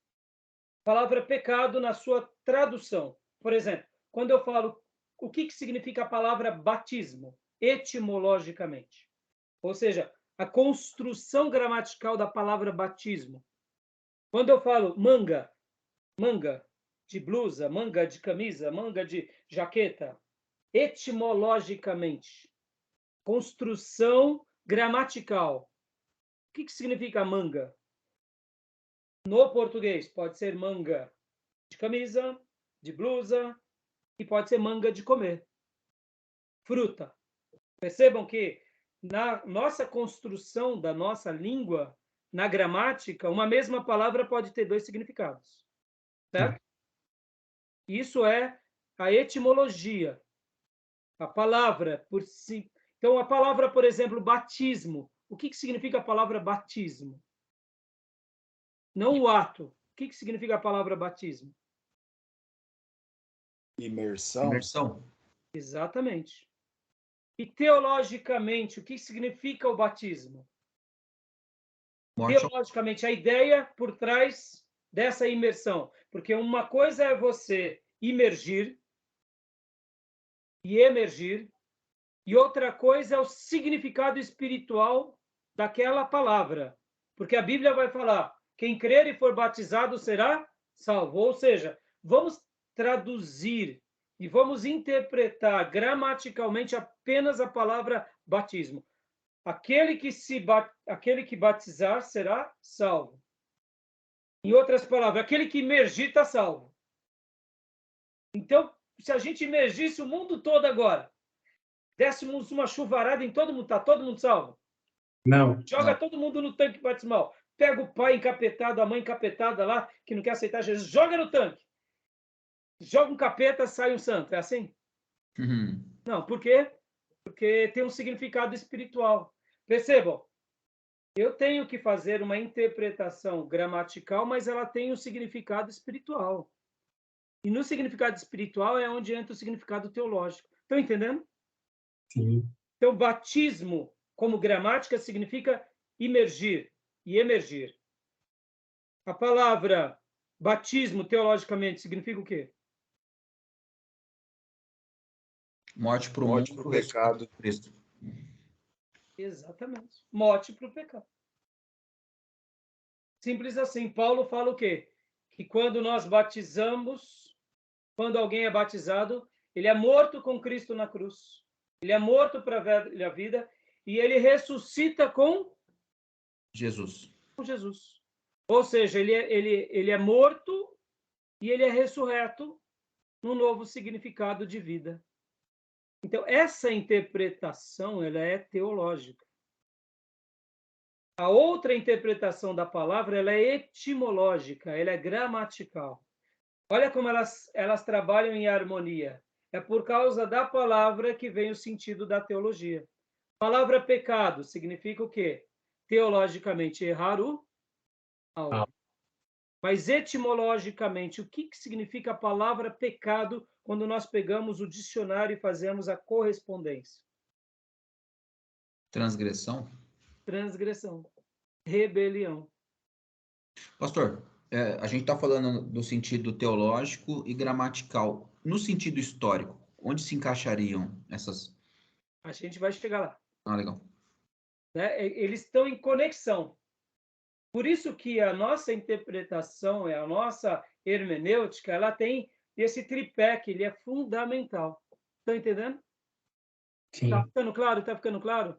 Palavra pecado na sua tradução. Por exemplo, quando eu falo o que significa a palavra batismo, etimologicamente. Ou seja, a construção gramatical da palavra batismo. Quando eu falo manga, manga de blusa, manga de camisa, manga de jaqueta, etimologicamente, construção gramatical. O que significa manga? No português, pode ser manga de camisa, de blusa, e pode ser manga de comer. Fruta. Percebam que na nossa construção da nossa língua, na gramática, uma mesma palavra pode ter dois significados. Certo? Isso é a etimologia. A palavra por si. Então, a palavra, por exemplo, batismo. O que significa a palavra batismo? Não o ato. O que significa a palavra batismo? Imersão. Imersão. Exatamente. E teologicamente, o que significa o batismo? Morte. Teologicamente, a ideia por trás dessa imersão. Porque uma coisa é você imergir e emergir, e outra coisa é o significado espiritual daquela palavra. Porque a Bíblia vai falar, quem crer e for batizado será salvo. Ou seja, vamos traduzir e vamos interpretar gramaticalmente apenas a palavra batismo. Aquele que batizar será salvo. Em outras palavras, aquele que imergir está salvo. Então, se a gente imergisse o mundo todo agora, dessemos uma chuvarada em todo mundo, está todo mundo salvo? Não. Joga Não. todo mundo no tanque batismal. Pega o pai encapetado, a mãe encapetada lá, que não quer aceitar Jesus, joga no tanque. Joga um capeta, sai um santo. É assim? Uhum. Não, por quê? Porque tem um significado espiritual. Percebam, eu tenho que fazer uma interpretação gramatical, mas ela tem um significado espiritual. E no significado espiritual é onde entra o significado teológico. Estão entendendo? Sim. Então, batismo, como gramática, significa imergir e emergir. A palavra batismo, teologicamente, significa o quê? Morte para o Morte mundo, pro pecado. Cristo. Exatamente. Morte para o pecado. Simples assim. Paulo fala o quê? Que quando nós batizamos, quando alguém é batizado, ele é morto com Cristo na cruz. Ele é morto para a vida e ele ressuscita com Jesus. Jesus. Ou seja, ele é morto e ele é ressurreto num novo significado de vida. Então, essa interpretação ela é teológica. A outra interpretação da palavra ela é etimológica, ela é gramatical. Olha como elas trabalham em harmonia. É por causa da palavra que vem o sentido da teologia. A palavra pecado significa o quê? Teologicamente, errar o alvo. Mas etimologicamente, o que significa a palavra pecado quando nós pegamos o dicionário e fazemos a correspondência? Transgressão. Transgressão. Rebelião. Pastor, a gente está falando do sentido teológico e gramatical. No sentido histórico, onde se encaixariam essas? A gente vai chegar lá. Ah, legal. Né? Eles estão em conexão. Por isso que a nossa interpretação, a nossa hermenêutica, ela tem esse tripé que ele é fundamental. Estão entendendo? Sim. Está ficando claro? Está ficando claro?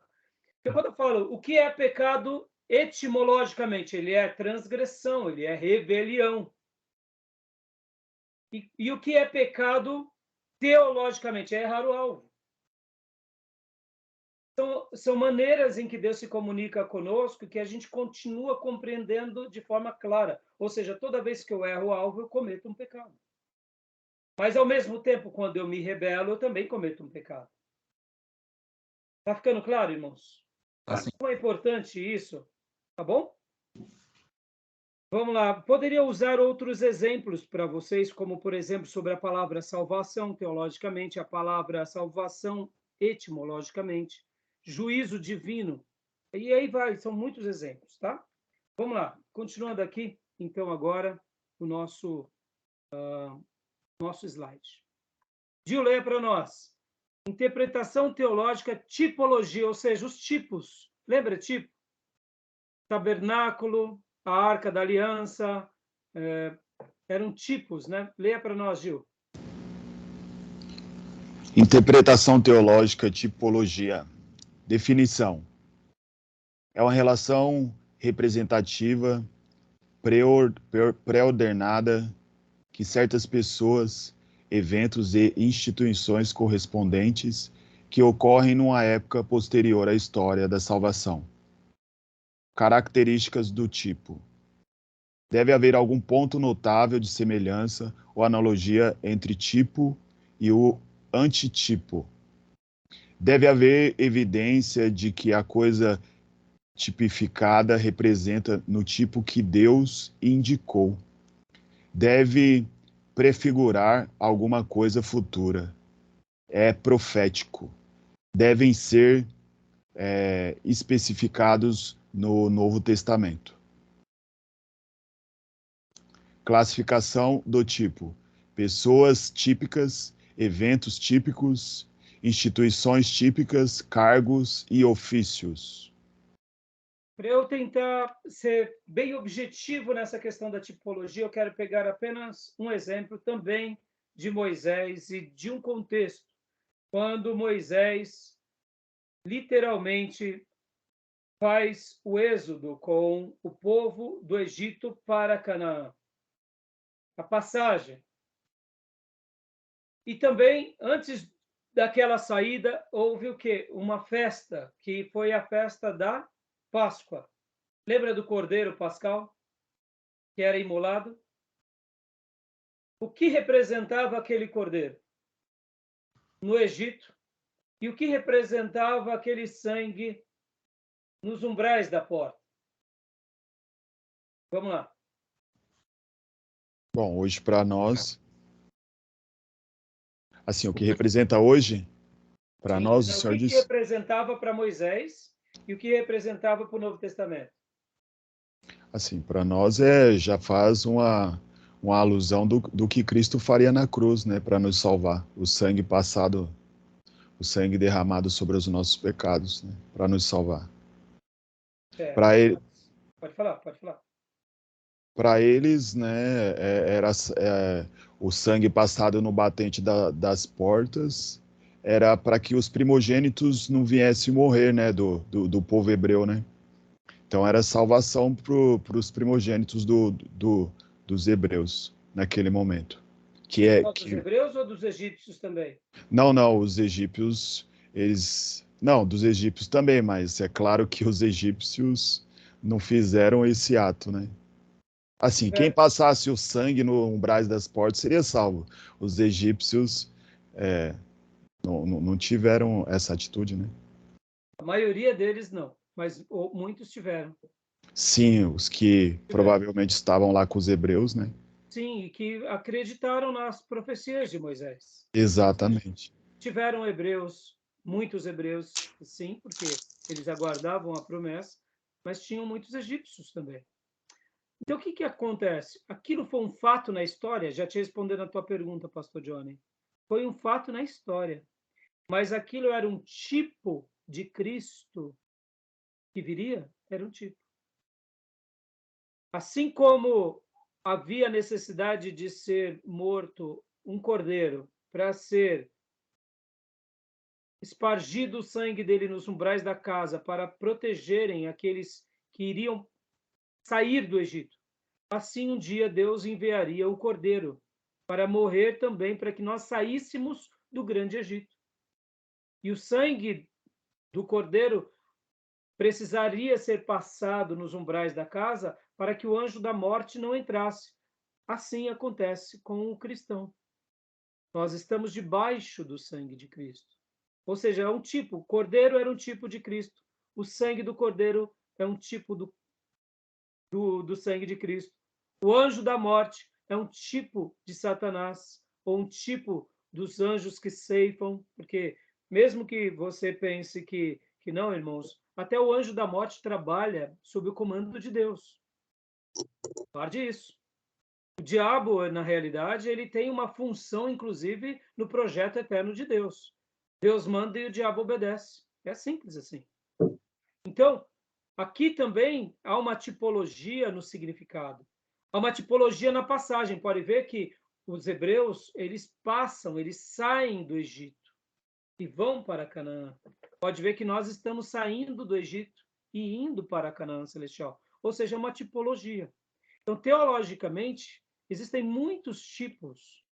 Porque quando eu falo o que é pecado etimologicamente, ele é transgressão, ele é rebelião. E o que é pecado teologicamente? É errar o alvo. Então, são maneiras em que Deus se comunica conosco que a gente continua compreendendo de forma clara. Ou seja, toda vez que eu erro o alvo, eu cometo um pecado. Mas, ao mesmo tempo, quando eu me rebelo, eu também cometo um pecado. Está ficando claro, irmãos? Assim. Como é importante isso, tá bom? Vamos lá. Poderia usar outros exemplos para vocês, como, por exemplo, sobre a palavra salvação, teologicamente, a palavra salvação, etimologicamente, juízo divino. E aí vai, são muitos exemplos, tá? Vamos lá. Continuando aqui, então, agora, o nosso slide. Gil, leia para nós. Interpretação teológica, tipologia, ou seja, os tipos. Lembra tipo? Tabernáculo, a Arca da Aliança, eram tipos, né? Leia para nós, Gil. Interpretação teológica, tipologia. Definição. É uma relação representativa, pré-ordenada, que certas pessoas, eventos e instituições correspondentes que ocorrem numa época posterior à história da salvação. Características do tipo. Deve haver algum ponto notável de semelhança ou analogia entre tipo e o antitipo. Deve haver evidência de que a coisa tipificada representa no tipo que Deus indicou. Deve prefigurar alguma coisa futura. É profético. Devem ser especificados no Novo Testamento. Classificação do tipo: pessoas típicas, eventos típicos, instituições típicas, cargos e ofícios. Para eu tentar ser bem objetivo nessa questão da tipologia, eu quero pegar apenas um exemplo também de Moisés e de um contexto, quando Moisés literalmente faz o êxodo com o povo do Egito para Canaã. A passagem. E também, antes daquela saída, houve o quê? Uma festa, que foi a festa da Páscoa. Lembra do cordeiro pascal, que era imolado? O que representava aquele cordeiro no Egito? E o que representava aquele sangue nos umbrais da porta? Vamos lá. Bom, hoje para nós, assim, o que representa hoje, para nós, o Senhor que diz... representava para Moisés e o que representava para o Novo Testamento? Assim, para nós já faz uma alusão do que Cristo faria na cruz, né, para nos salvar. O sangue passado o sangue derramado sobre os nossos pecados, né, para nos salvar. Para Certo. Pode falar, pode falar. Para eles, né, era o sangue passado no batente das portas, era para que os primogênitos não viessem morrer, né, do povo hebreu, né? Então era salvação para os primogênitos dos hebreus naquele momento. Só dos hebreus ou dos egípcios também? Não, os egípcios, não, dos egípcios também, mas é claro que os egípcios não fizeram esse ato, né? Assim, quem passasse o sangue no umbrais das portas seria salvo. Os egípcios não tiveram essa atitude, né? A maioria deles não, mas muitos tiveram. Sim, os que provavelmente estavam lá com os hebreus, né? Sim, e que acreditaram nas profecias de Moisés. Exatamente. Tiveram hebreus, muitos hebreus, sim, porque eles aguardavam a promessa, mas tinham muitos egípcios também. Então, o que acontece? Aquilo foi um fato na história, já te respondendo a tua pergunta, pastor Johnny. Foi um fato na história, mas aquilo era um tipo de Cristo que viria? Era um tipo. Assim como havia necessidade de ser morto um cordeiro para ser espargido o sangue dele nos umbrais da casa para protegerem aqueles que iriam sair do Egito, assim um dia Deus enviaria o cordeiro para morrer também para que nós saíssemos do grande Egito. E o sangue do cordeiro precisaria ser passado nos umbrais da casa para que o anjo da morte não entrasse. Assim acontece com o cristão. Nós estamos debaixo do sangue de Cristo. Ou seja, é um tipo, o cordeiro era um tipo de Cristo. O sangue do cordeiro é um tipo do sangue de Cristo. O anjo da morte é um tipo de Satanás, ou um tipo dos anjos que ceifam, porque mesmo que você pense que não, irmãos, até o anjo da morte trabalha sob o comando de Deus. Guarde isso. O diabo, na realidade, ele tem uma função, inclusive, no projeto eterno de Deus. Deus manda e o diabo obedece. É simples assim. Então, aqui também há uma tipologia no significado. Há uma tipologia na passagem. Pode ver que os hebreus, eles passam, eles saem do Egito e vão para Canaã. Pode ver que nós estamos saindo do Egito e indo para Canaã celestial. Ou seja, é uma tipologia. Então, teologicamente, existem muitos tipos.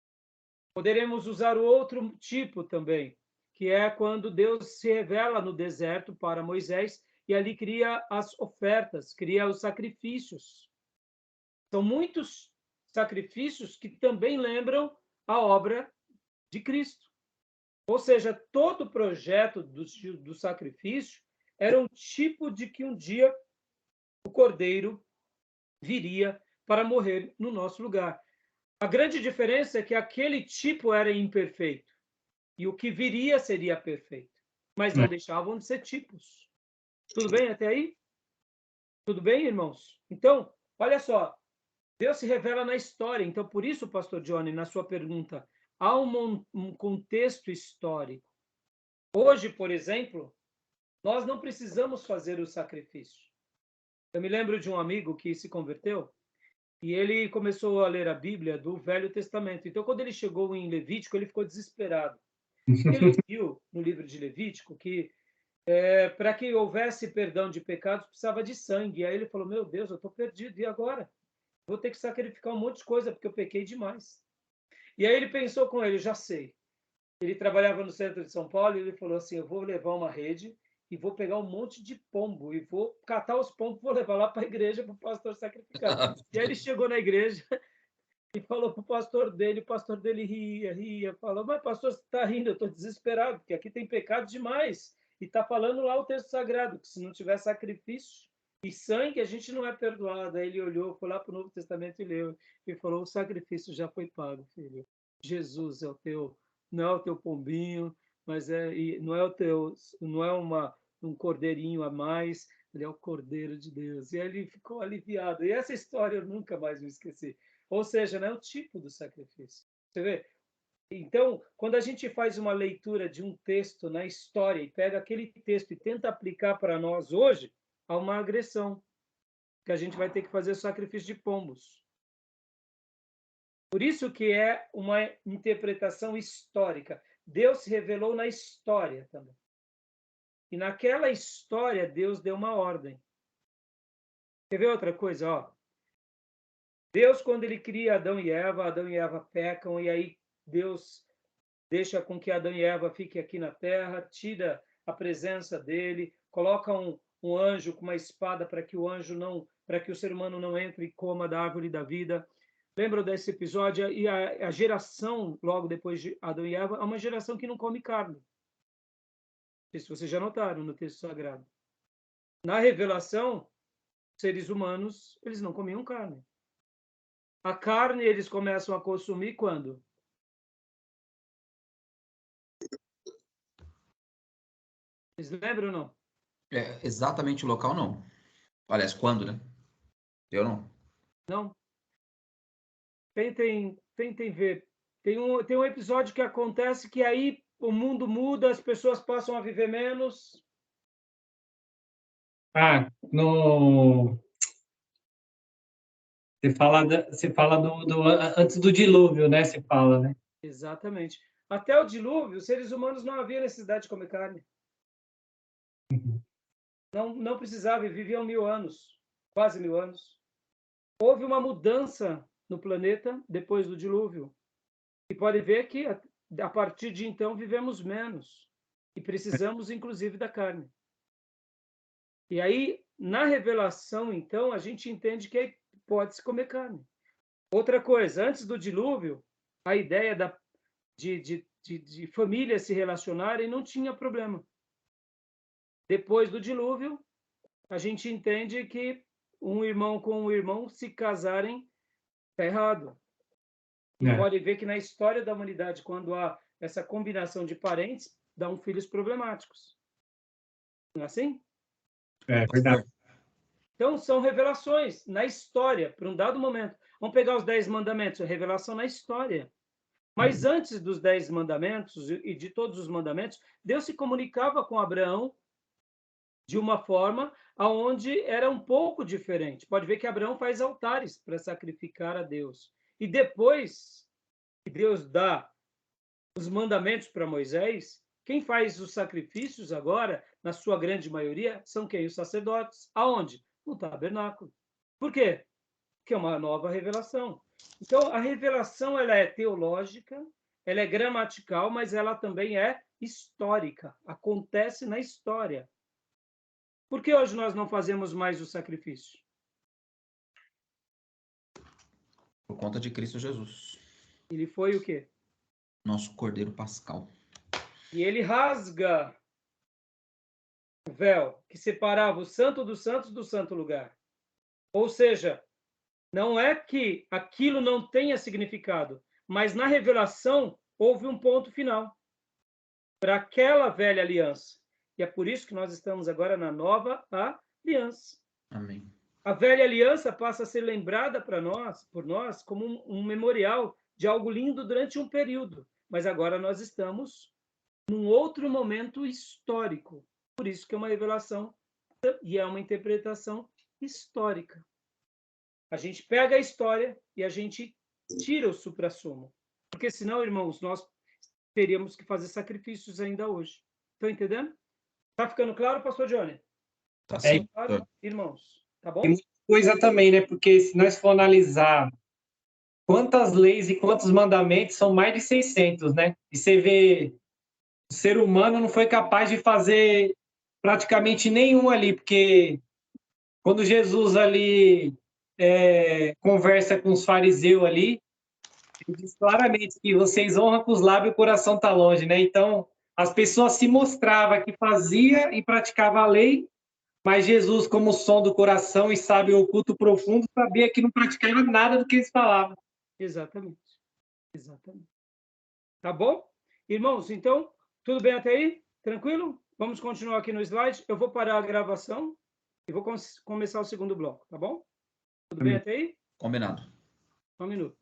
Poderemos usar o outro tipo também, que é quando Deus se revela no deserto para Moisés e ali cria as ofertas, cria os sacrifícios. São muitos sacrifícios que também lembram a obra de Cristo. Ou seja, todo o projeto do sacrifício era um tipo de que um dia o cordeiro viria para morrer no nosso lugar. A grande diferença é que aquele tipo era imperfeito e o que viria seria perfeito, mas não deixavam de ser tipos. Tudo bem até aí? Tudo bem, irmãos? Então, olha só, Deus se revela na história. Então, por isso, pastor Johnny, na sua pergunta, há um contexto histórico. Hoje, por exemplo, nós não precisamos fazer o sacrifício. Eu me lembro de um amigo que se converteu e ele começou a ler a Bíblia do Velho Testamento. Então, quando ele chegou em Levítico, ele ficou desesperado. Ele viu no livro de Levítico que para que houvesse perdão de pecados precisava de sangue. E aí ele falou: Meu Deus, eu estou perdido. E agora? Vou ter que sacrificar um monte de coisa porque eu pequei demais. E aí ele pensou com ele: Já sei. Ele trabalhava no centro de São Paulo e ele falou assim: Eu vou levar uma rede e vou pegar um monte de pombo e vou catar os pombos, vou levar lá para a igreja para o pastor sacrificar. E aí ele chegou na igreja e falou para o pastor dele ria, falou: Mas pastor, você está rindo? Eu estou desesperado, porque aqui tem pecado demais. E está falando lá o texto sagrado, que se não tiver sacrifício e sangue, a gente não é perdoado. Aí ele olhou, foi lá para o Novo Testamento e leu, e falou: O sacrifício já foi pago, filho. Jesus é o teu, não é o teu pombinho, mas não é o teu, não é um cordeirinho a mais, ele é o Cordeiro de Deus. E aí ele ficou aliviado. E essa história eu nunca mais me esqueci. Ou seja, né, o tipo do sacrifício. Você vê, Então, quando a gente faz uma leitura de um texto na história e pega aquele texto e tenta aplicar para nós hoje, há uma agressão, que a gente vai ter que fazer o sacrifício de pombos. Por isso que é uma interpretação histórica. Deus se revelou na história também. E naquela história, Deus deu uma ordem. Quer ver outra coisa? Ó, Deus, quando ele cria Adão e Eva pecam, e aí Deus deixa com que Adão e Eva fiquem aqui na terra, tira a presença dele, coloca um anjo com uma espada para que o ser humano não entre e coma da árvore da vida. Lembram desse episódio? E a geração, logo depois de Adão e Eva, é uma geração que não come carne. Não sei se vocês já notaram no texto sagrado. Na revelação, seres humanos, eles não comiam carne. A carne eles começam a consumir quando? Vocês lembram ou não? Exatamente o local, não. Aliás, quando, né? Eu não. Não? Tentem ver. Tem um episódio que acontece que aí o mundo muda, as pessoas passam a viver menos. Você fala antes do dilúvio, né? Você fala, né? Exatamente. Até o dilúvio, os seres humanos não havia necessidade de comer carne. Não precisava, viviam 1000 anos, quase 1000 anos. Houve uma mudança no planeta depois do dilúvio. E pode ver que, a partir de então, vivemos menos. E precisamos, inclusive, da carne. E aí, na revelação, então, a gente entende que pode-se comer carne. Outra coisa, antes do dilúvio, a ideia de famílias se relacionarem não tinha problema. Depois do dilúvio, a gente entende que um irmão com um irmão se casarem está errado. E pode ver que na história da humanidade, quando há essa combinação de parentes, dão filhos problemáticos. Não é assim? É verdade. Então, são revelações na história, para um dado momento. Vamos pegar os 10 mandamentos, revelação na história. Mas antes dos 10 mandamentos e de todos os mandamentos, Deus se comunicava com Abraão de uma forma aonde era um pouco diferente. Pode ver que Abraão faz altares para sacrificar a Deus. E depois que Deus dá os mandamentos para Moisés, quem faz os sacrifícios agora, na sua grande maioria, são quem? Os sacerdotes. Aonde? No tabernáculo. Por quê? Porque é uma nova revelação. Então, a revelação ela é teológica, ela é gramatical, mas ela também é histórica. Acontece na história. Por que hoje nós não fazemos mais o sacrifício? Por conta de Cristo Jesus. Ele foi o quê? Nosso Cordeiro Pascal. E ele rasga o véu que separava o santo dos santos do santo lugar. Ou seja, não é que aquilo não tenha significado, mas na revelação houve um ponto final para aquela velha aliança. E é por isso que nós estamos agora na nova aliança. Amém. A velha aliança passa a ser lembrada por nós, como um memorial de algo lindo durante um período. Mas agora nós estamos num outro momento histórico. Por isso que é uma revelação e é uma interpretação histórica. A gente pega a história e a gente tira o suprassumo. Porque senão, irmãos, nós teríamos que fazer sacrifícios ainda hoje. Estão entendendo? Tá ficando claro, pastor Johnny? Tá sim, claro, irmãos? Tá bom? Tem muita coisa também, né? Porque se nós for analisar quantas leis e quantos mandamentos, são mais de 600, né? E você vê, o ser humano não foi capaz de fazer praticamente nenhum ali, porque quando Jesus ali conversa com os fariseus ali, ele diz claramente que vocês honram com os lábios e o coração está longe, né? Então, as pessoas se mostravam que fazia e praticava a lei, mas Jesus, como som do coração e sabe o oculto profundo, sabia que não praticava nada do que eles falavam. Exatamente. Exatamente. Tá bom? Irmãos, então, tudo bem até aí? Tranquilo? Vamos continuar aqui no slide. Eu vou parar a gravação e vou começar o segundo bloco, tá bom? Tudo bem até aí? Combinado. Um minuto.